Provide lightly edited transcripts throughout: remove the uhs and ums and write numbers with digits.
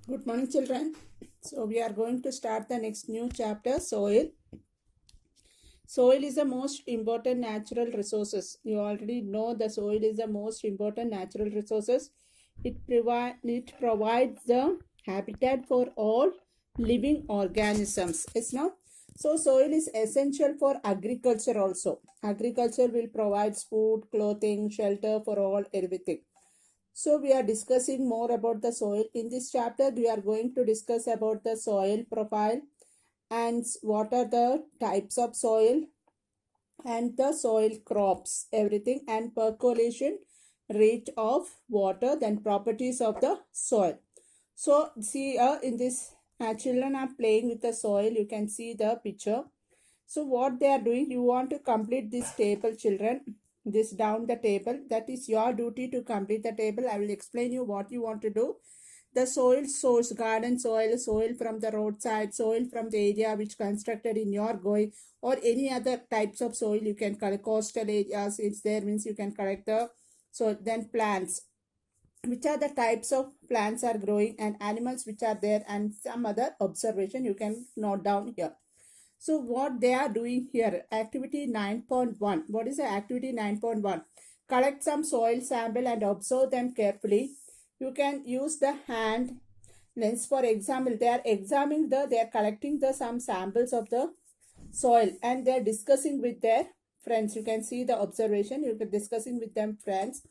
Good morning, children. So, we are going to start the next new chapter, soil. Soil is the most important natural resources. You already know the soil is the most important natural resources. It provides the habitat for all living organisms. Yes, no? So, soil is essential for agriculture also. Agriculture will provide food, clothing, shelter for all, everything. So we are discussing more about the soil. In this chapter, we are going to discuss about the soil profile and what are the types of soil and the soil crops, everything, and percolation rate of water, then properties of the soil. So see in this children are playing with the soil. You can see the picture. So what they are doing, you want to complete this table, children, this down the table. That is your duty to complete the table. I will explain you what you want to do. The soil source, garden soil, soil from the roadside, soil from the area which constructed in your going, or any other types of soil you can collect. Coastal areas, it's there means you can collect the, so then plants, which are the types of plants are growing, and animals which are there, and some other observation you can note down here. So what they are doing here, activity 9.1. What is the activity 9.1? Collect some soil sample and observe them carefully. You can use the hand lens. For example, they are examining they are collecting the some samples of the soil, and they are discussing with their friends. You can see the observation. You can discussing with them friends.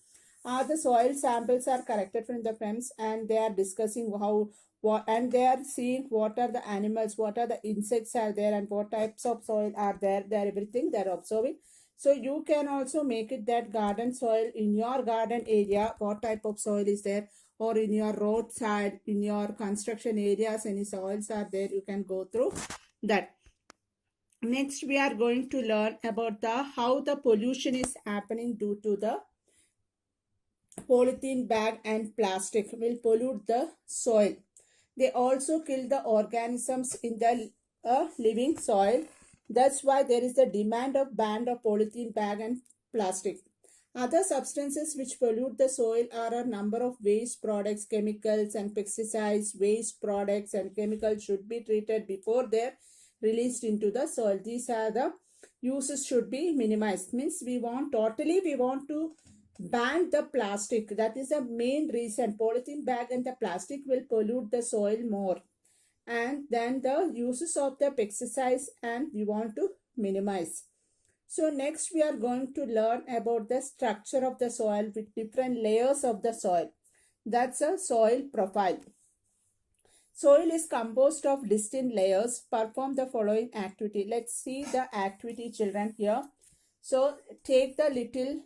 The soil samples are collected from the friends, and they are discussing how what, and they are seeing what are the animals, what are the insects are there, and what types of soil are there. They are everything they are observing. So you can also make it that garden soil in your garden area. What type of soil is there, or in your roadside, in your construction areas, any soils are there. You can go through that. Next, we are going to learn about the how the pollution is happening due to the polythene bag and plastic will pollute the soil. They also kill the organisms in the living soil. That's why there is the demand of ban of polythene bag and plastic. Other substances which pollute the soil are a number of waste products, chemicals and pesticides. Waste products and chemicals should be treated before they're released into the soil. These are the uses should be minimized. Means we want to ban the plastic. That is the main reason. Polythene bag and the plastic will pollute the soil more. And then the uses of the pesticides, and we want to minimize. So next we are going to learn about the structure of the soil with different layers of the soil. That's a soil profile. Soil is composed of distinct layers. Perform the following activity. Let's see the activity, children, here. So take the little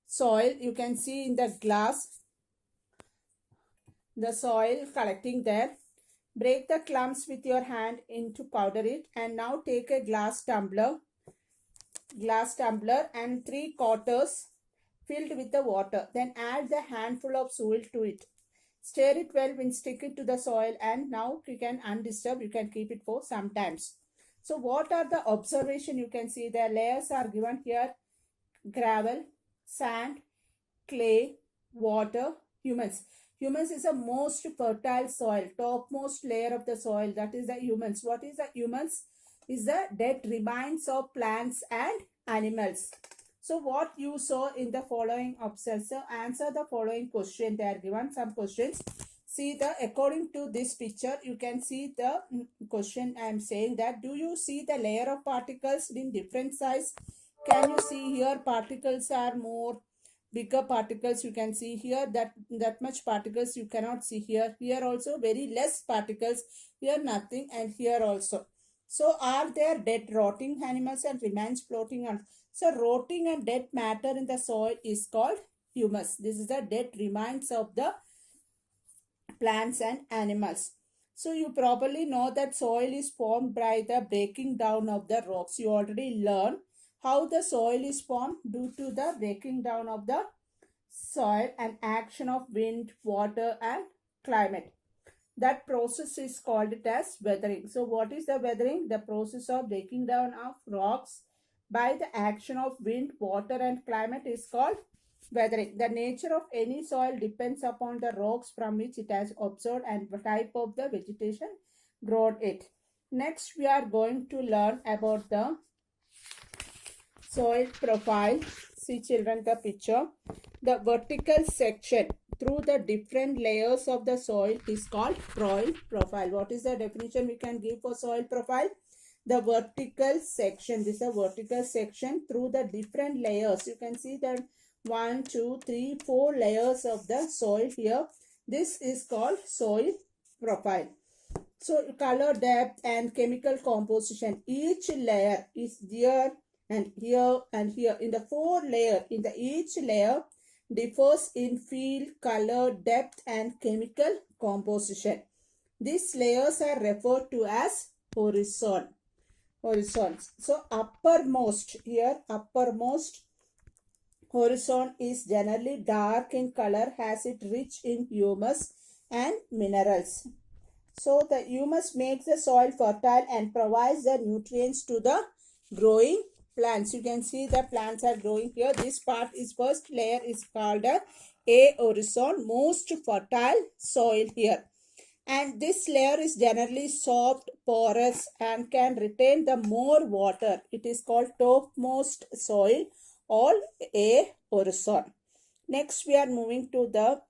soil. You can see in the glass the soil collecting there. Break the clumps with your hand into powder it, and now take a glass tumbler and 3/4 filled with the water. Then add the handful of soil to it. Stir it well when stick it to the soil, and now you can undisturbed. You can keep it for some times. So what are the observation? You can see the layers are given here: gravel, sand, clay, water, humus. Humus is the most fertile soil, topmost layer of the soil. That is the humus. What is the humus? Is the dead remains of plants and animals. So what you saw in the following observe. So answer the following question. They are given some questions. See the according to this picture, you can see the question. I am saying that, do you see the layer of particles in different size? Can you see here particles are more bigger particles? You can see here that much particles you cannot see here. Here also very less particles. Here nothing, and here also. So are there dead rotting animals and remains floating on? So rotting and dead matter in the soil is called humus. This is the dead remains of the plants and animals. So you probably know that soil is formed by the breaking down of the rocks. You already learned how the soil is formed due to the breaking down of the soil and action of wind, water and climate. That process is called it as weathering. So what is the weathering? The process of breaking down of rocks by the action of wind, water and climate is called weathering. The nature of any soil depends upon the rocks from which it has absorbed and the type of the vegetation grown it. Next, we are going to learn about the soil profile. See children the picture. The vertical section through the different layers of the soil is called soil profile. What is the definition we can give for soil profile? The vertical section. This is a vertical section through the different layers. You can see that 1, 2, 3, 4 layers of the soil here. This is called soil profile. So color depth and chemical composition. Each layer is here and here and here. In the 4 layer, in the each layer differs in feel, color, depth and chemical composition. These layers are referred to as horizons. So uppermost horizon is generally dark in color, as it rich in humus and minerals. So the humus makes the soil fertile and provides the nutrients to the growing plants. You can see the plants are growing here. This part is first layer is called a horizon, most fertile soil here. And this layer is generally soft, porous and can retain the more water. It is called topmost soil or a horizon. Next we are moving to the,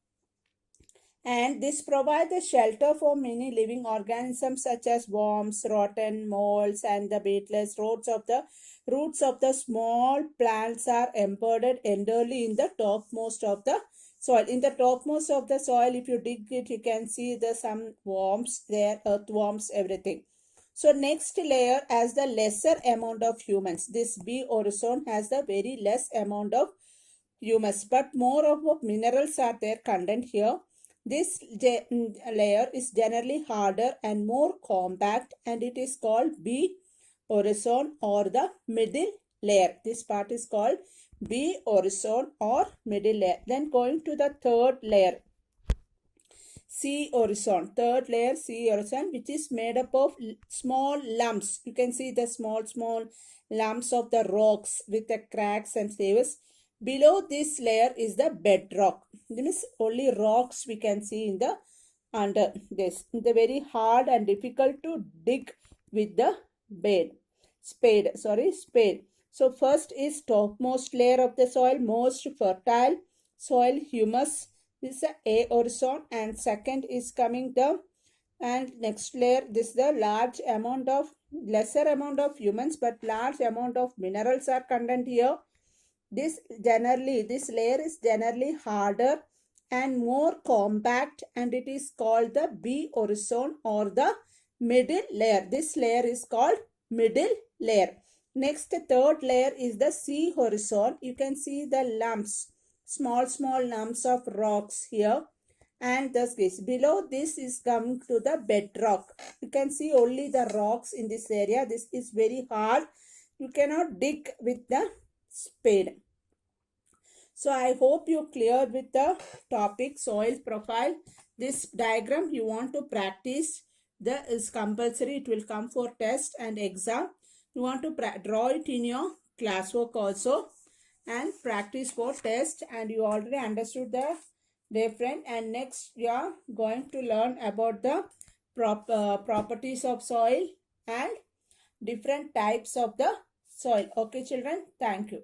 and this provides a shelter for many living organisms such as worms, rotten molds and the beetles. Roots of the small plants are embedded entirely in the topmost of the soil. In the topmost of the soil, if you dig it, you can see some worms there, earthworms, everything. So next layer has the lesser amount of humus. This B horizon has the very less amount of humus, but more of minerals are there content here. This layer is generally harder and more compact and it is called B horizon or the middle layer. This part is called B horizon or middle layer. Then going to the third layer, C horizon. Third layer, C horizon, which is made up of small lumps. You can see the small lumps of the rocks with the cracks and savers. Below this layer is the bedrock. This means only rocks we can see in the under this. The very hard and difficult to dig with the spade. So first is topmost layer of the soil, most fertile soil, humus. This is a horizon, and second is coming the, and next layer, this is the lesser amount of humus but large amount of minerals are content here. This layer is generally harder and more compact and it is called the B horizon or the middle layer. This layer is called middle layer. Next, third layer is the C horizon. You can see the lumps, small lumps of rocks here, and thus this. Below this is coming to the bedrock. You can see only the rocks in this area. This is very hard. You cannot dig with the spade. So I hope you cleared with the topic soil profile. This diagram you want to practice. Is compulsory. It will come for test and exam. You want to draw it in your classwork also and practice for test, and you already understood the different. And next you are going to learn about the properties of soil and different types of the soil. Okay children, thank you.